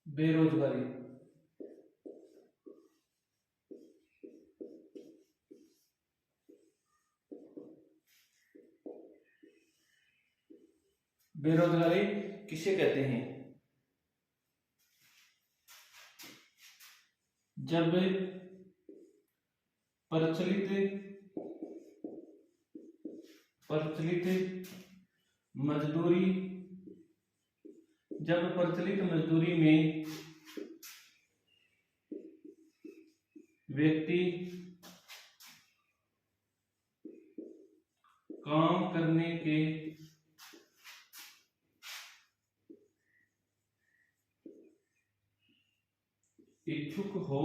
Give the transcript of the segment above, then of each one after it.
बेरोजगारी। बेरोजगारी किसे कहते हैं? जब प्रचलित मजदूरी जब प्रचलित मजदूरी में व्यक्ति काम करने के इच्छुक हो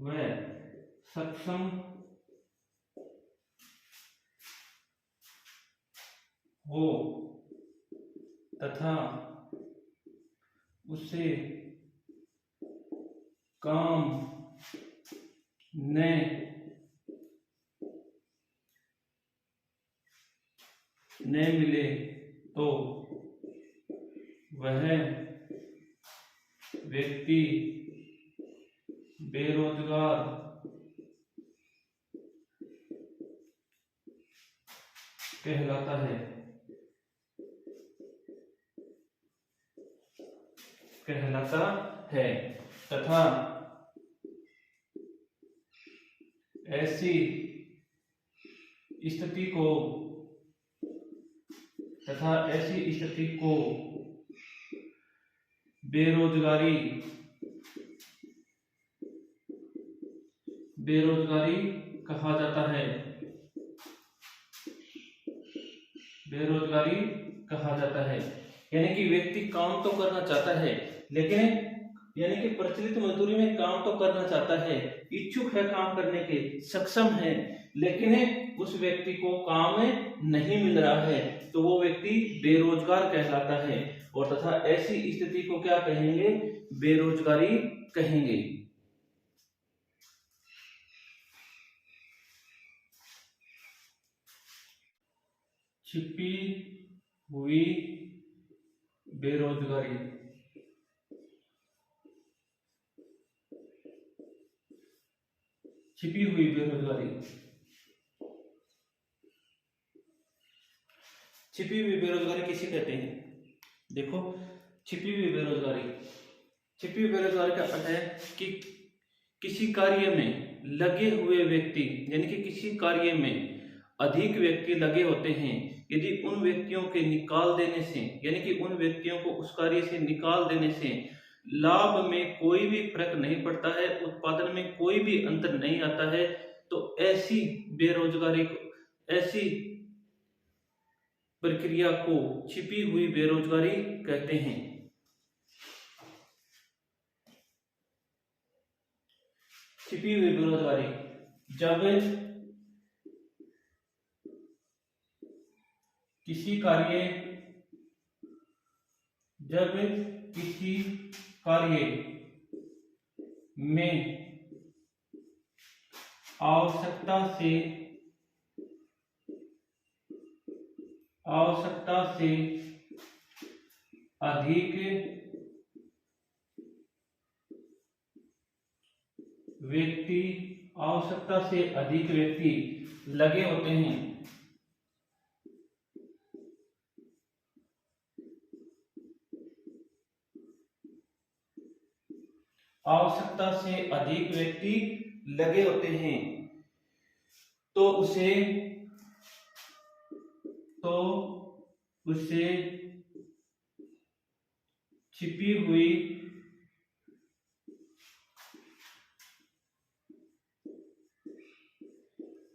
वह सक्षम हो तथा उसे काम न मिले तो वह व्यक्ति बेरोजगार कहलाता है तथा ऐसी स्थिति को बेरोजगारी कहा जाता है। यानी कि व्यक्ति काम तो करना चाहता है, लेकिन यानी कि प्रचलित मजदूरी में काम तो करना चाहता है, इच्छुक है काम करने के, सक्षम है, लेकिन उस व्यक्ति को काम नहीं मिल रहा है, तो वो व्यक्ति बेरोजगार कहलाता है। और तथा ऐसी स्थिति को क्या कहेंगे? बेरोजगारी कहेंगे। छिपी हुई बेरोजगारी। छिपी हुई बेरोजगारी किसे कहते हैं? देखो, छिपी हुई बेरोजगारी का अर्थ है कि किसी कार्य में लगे हुए व्यक्ति, यानी कि किसी कार्य में अधिक व्यक्ति लगे होते हैं, यदि उन व्यक्तियों के निकाल देने से, यानी कि उन व्यक्तियों को उस कार्य से निकाल देने से लाभ में कोई भी फर्क नहीं पड़ता है, उत्पादन में कोई भी अंतर नहीं आता है, तो ऐसी प्रक्रिया को छिपी हुई बेरोजगारी कहते हैं। छिपी हुई बेरोजगारी जब किसी कार्य में आवश्यकता से अधिक व्यक्ति लगे होते हैं, तो उसे छिपी हुई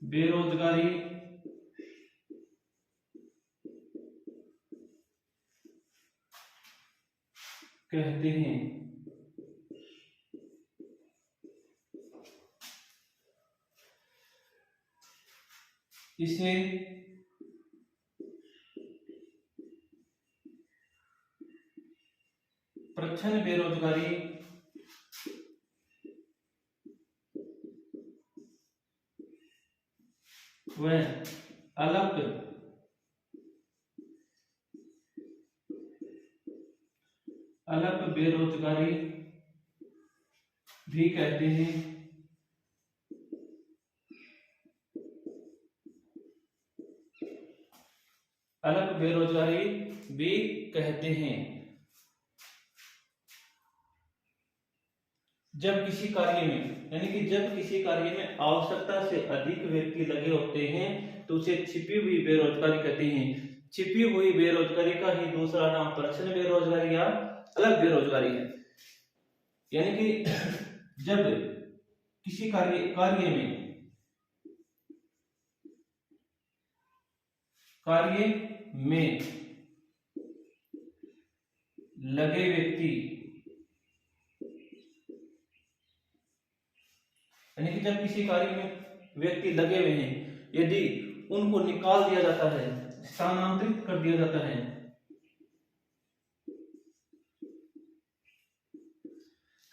बेरोजगारी कहते हैं। इसे प्रच्छन्न बेरोजगारी व अल्प बेरोजगारी भी कहते हैं। अल्प बेरोजगारी भी कहते हैं। जब किसी कार्य में, यानी कि जब किसी कार्य में आवश्यकता से अधिक व्यक्ति लगे होते हैं तो उसे छिपी हुई बेरोजगारी कहते हैं। छिपी हुई बेरोजगारी का ही दूसरा नाम प्रच्छन्न बेरोजगारी या अलग बेरोजगारी है। यानी कि जब किसी कार्य में लगे व्यक्ति, यानी कि जब किसी कार्य में व्यक्ति लगे हुए हैं, यदि उनको निकाल दिया जाता है, स्थानांतरित कर दिया जाता है,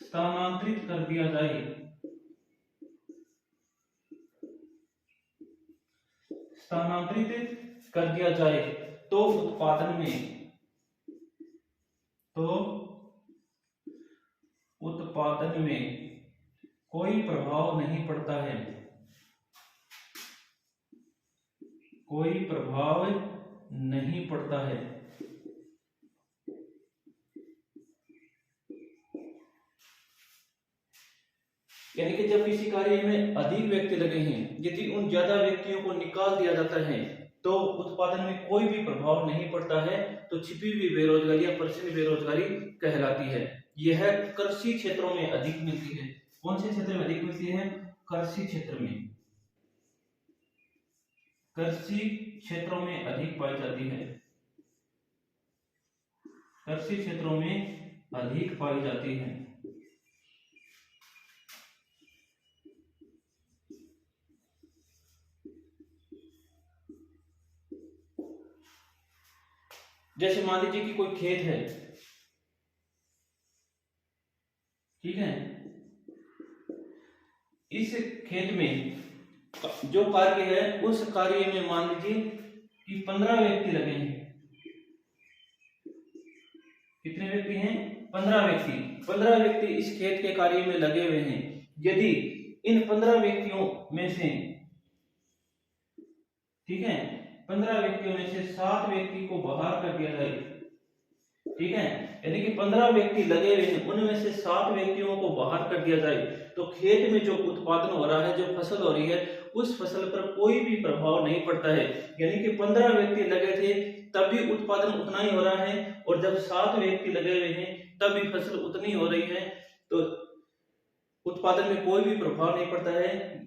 स्थानांतरित कर दिया जाए, स्थानांतरित कर दिया जाए तो उत्पादन में कोई प्रभाव नहीं पड़ता है, कोई प्रभाव नहीं पड़ता है। यानी कि जब किसी कार्य में अधिक व्यक्ति लगे हैं, यदि उन ज्यादा व्यक्तियों को निकाल दिया जाता है तो उत्पादन में कोई भी प्रभाव नहीं पड़ता है, तो छिपी हुई बेरोजगारी या प्रच्छन्न बेरोजगारी कहलाती है। यह कृषि क्षेत्रों में अधिक मिलती है। कौन से क्षेत्र में अधिक मिलती है? कृषि क्षेत्र में, कृषि क्षेत्रों में अधिक पाई जाती है, कृषि क्षेत्रों में अधिक पाई जाती है। जैसे मान लीजिए कि कोई खेत है, ठीक है, इस खेत में जो कार्य है, उस कार्य में मान लीजिए कि 15 व्यक्ति लगे हैं। कितने व्यक्ति हैं? 15 व्यक्ति। 15 व्यक्ति इस खेत के कार्य में लगे हुए हैं। यदि इन 15 व्यक्तियों में से, ठीक है, 15 व्यक्तियों में से 7 व्यक्ति को बाहर कर दिया जाए, ठीक है, यानी कि 15 व्यक्ति लगे हुए हैं, उनमें से 7 व्यक्तियों को बाहर कर दिया जाए तो खेत में जो उत्पादन हो रहा है, जो फसल हो रही है, उस फसल पर कोई भी प्रभाव नहीं पड़ता है। यानी कि 15 व्यक्ति लगे थे तब भी उत्पादन उतना ही हो रहा है, और जब 7 व्यक्ति लगे हुए हैं तब भी फसल उतनी हो रही है, तो उत्पादन में कोई भी प्रभाव नहीं पड़ता है।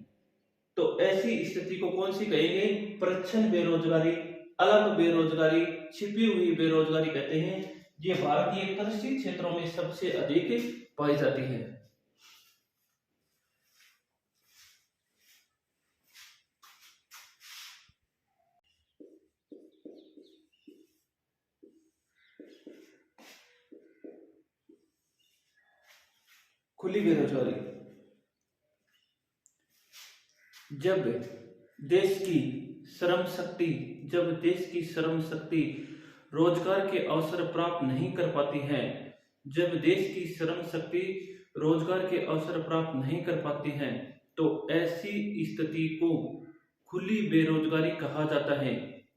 तो ऐसी स्थिति को कौन सी कहेंगे? प्रच्छन्न बेरोजगारी, अलग बेरोजगारी, छिपी हुई बेरोजगारी कहते हैं। ये भारतीय कृषि क्षेत्रों में सबसे अधिक पाई जाती है। खुली बेरोजगारी, जब देश की श्रम शक्ति रोजगार के अवसर प्राप्त नहीं कर पाती है, जब देश की श्रम शक्ति रोजगार के अवसर प्राप्त नहीं कर पाती है, तो ऐसी स्थिति को खुली बेरोजगारी कहा जाता है।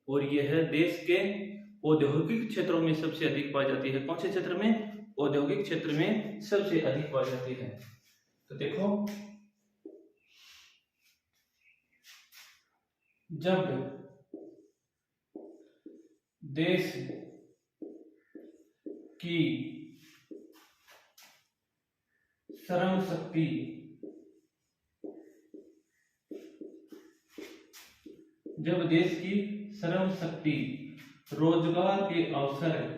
और यह देश के औद्योगिक क्षेत्रों में सबसे अधिक पाई जाती है। कौन से क्षेत्र में? औद्योगिक क्षेत्र में सबसे अधिक पाई जाती है। तो देखो, जब देश की श्रम शक्ति रोजगार के अवसर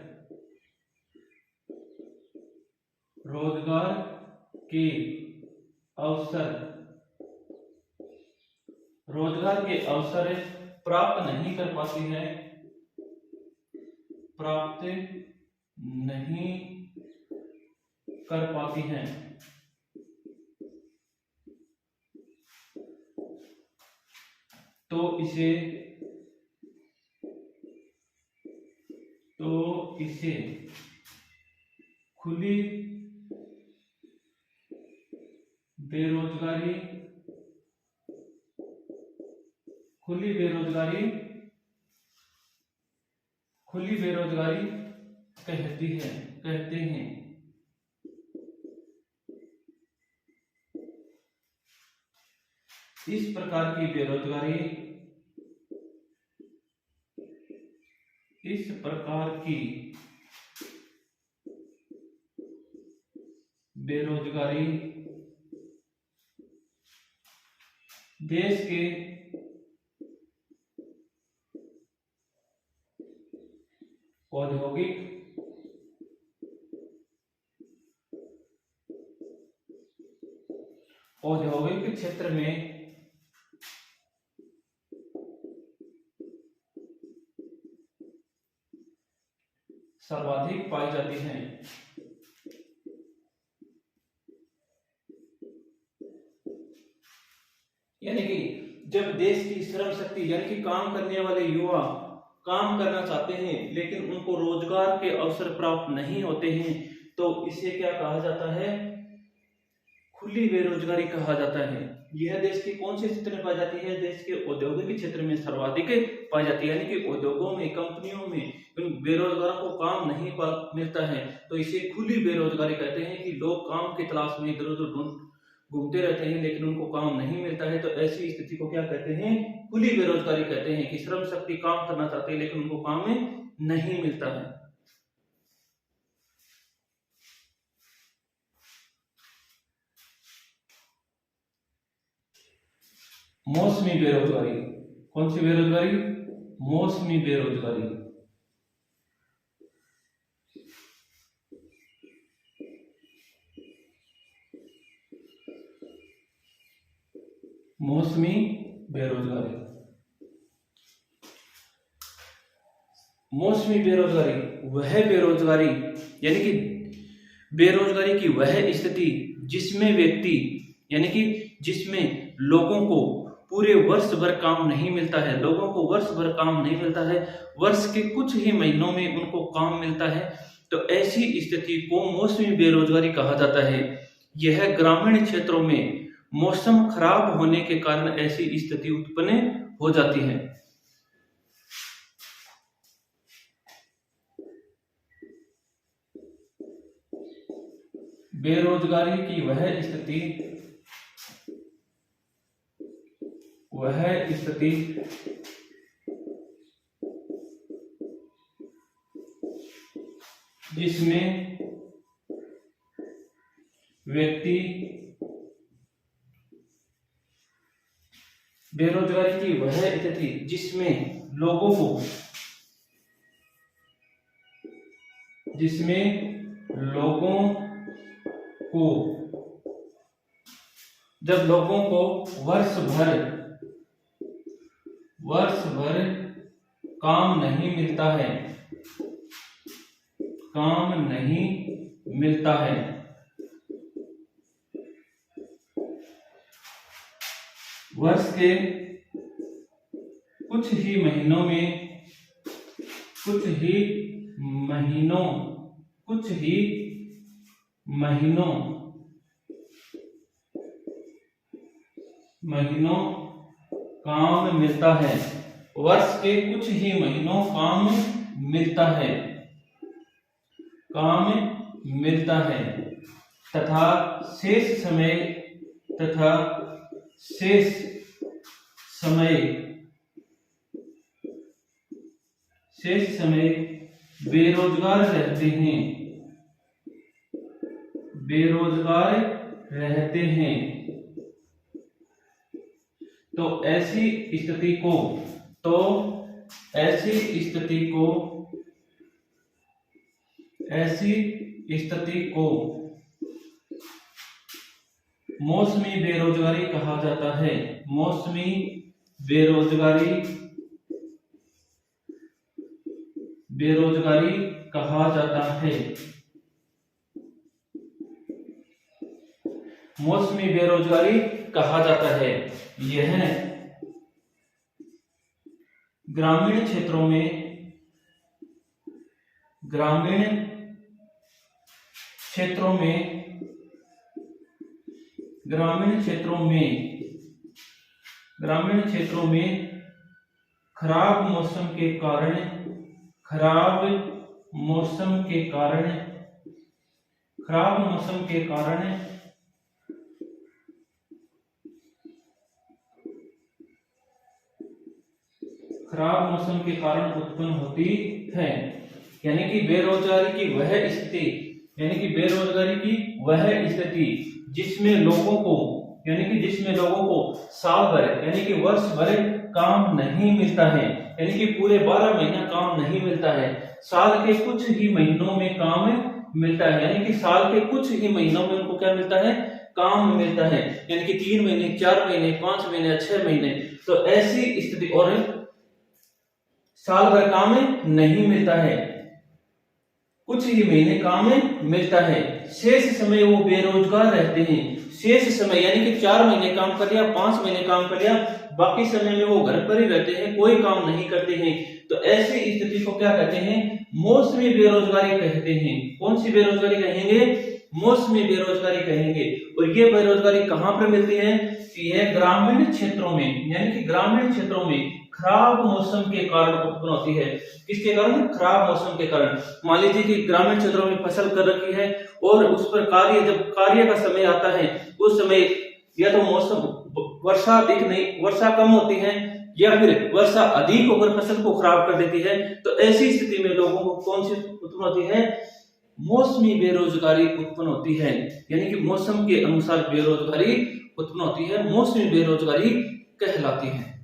प्राप्त नहीं कर पाती है, तो इसे खुली बेरोजगारी, खुली बेरोजगारी, खुली बेरोजगारी कहते हैं। इस प्रकार की बेरोजगारी, इस प्रकार की बेरोजगारी देश के औद्योगिक क्षेत्र में सर्वाधिक पाई जाती हैं। यानी कि जब देश की श्रम शक्ति यानी कि काम करने वाले युवा काम करना चाहते हैं लेकिन उनको रोजगार के अवसर प्राप्त नहीं होते हैं, तो इसे क्या कहा जाता है? खुली बेरोजगारी कहा जाता है। यह देश के कौन से क्षेत्र में पाई जाती है? देश के औद्योगिक क्षेत्र में सर्वाधिक पाई जाती है। यानी कि उद्योगों में, कंपनियों में बेरोजगारों को काम नहीं मिलता है, तो इसे खुली बेरोजगारी कहते हैं कि लोग काम की तलाश में इधर उधर घूमते रहते हैं लेकिन उनको काम नहीं मिलता है। तो ऐसी स्थिति को क्या कहते हैं? खुली बेरोजगारी कहते हैं कि श्रम शक्ति काम करना चाहते हैं लेकिन उनको काम नहीं मिलता है। मौसमी बेरोजगारी, कौन सी बेरोजगारी? मौसमी बेरोजगारी। मौसमी बेरोजगारी, मौसमी बेरोजगारी वह बेरोजगारी यानी कि बेरोजगारी की वह स्थिति जिसमें व्यक्ति यानी कि जिसमें लोगों को पूरे वर्ष भर काम नहीं मिलता है, लोगों को वर्ष भर काम नहीं मिलता है, वर्ष के कुछ ही महीनों में उनको काम मिलता है, तो ऐसी स्थिति को मौसमी बेरोजगारी कहा जाता है। यह ग्रामीण क्षेत्रों में मौसम खराब होने के कारण ऐसी स्थिति उत्पन्न हो जाती है। बेरोजगारी की वह स्थिति जिसमें व्यक्ति बेरोजगारी की वह स्थिति जिसमें लोगों को जब लोगों को वर्ष भर काम नहीं मिलता है, वर्ष के कुछ ही महीनों काम मिलता है, वर्ष के कुछ ही महीनों काम मिलता है तथा शेष समय बेरोजगार रहते हैं। तो ऐसी स्थिति को मौसमी बेरोजगारी कहा जाता है। मौसमी बेरोजगारी कहा जाता है। मौसमी बेरोजगारी कहा जाता है। यह ग्रामीण क्षेत्रों में क्षेत्रों में ग्रामीण क्षेत्रों में खराब मौसम के कारण उत्पन्न होती है। यानी कि बेरोजगारी की वह स्थिति जिसमें लोगों को साल भर यानी कि वर्ष भर काम नहीं मिलता है, यानी कि पूरे 12 महीना काम नहीं मिलता है, साल के कुछ ही महीनों में काम मिलता है, यानी कि साल के कुछ ही महीनों में उनको क्या मिलता है, काम मिलता है, यानी कि 3 महीने 4 महीने 5 महीने 6 महीने। तो ऐसी स्थिति, और साल भर काम नहीं मिलता है, कुछ ही महीने काम मिलता है, शेष समय वो बेरोजगार रहते हैं। शेष समय यानी कि 4 महीने काम कर लिया, 5 महीने काम कर लिया, बाकी समय में वो घर पर ही रहते हैं, कोई काम नहीं करते हैं। तो ऐसी स्थिति को क्या कहते हैं, मौसमी बेरोजगारी कहते हैं। कौन सी बेरोजगारी कहेंगे, मौसमी बेरोजगारी कहेंगे। और ये बेरोजगारी कहां पर मिलती है, यह ग्रामीण क्षेत्रों में, यानी कि ग्रामीण क्षेत्रों में खराब मौसम के कारण उत्पन्न होती है। किसके कारण, खराब मौसम के कारण। मान लीजिए कि ग्रामीण क्षेत्रों में फसल कर रखी है और उस पर जब कार्य का समय आता है, उस समय या तो मौसम वर्षा कम होती है, या फिर वर्षा अधिक होकर फसल को खराब कर देती है। तो ऐसी स्थिति में लोगों को कौन सी उत्पन्न होती है, मौसमी बेरोजगारी उत्पन्न होती है। यानी कि मौसम के अनुसार बेरोजगारी उत्पन्न होती है, मौसमी बेरोजगारी कहलाती है।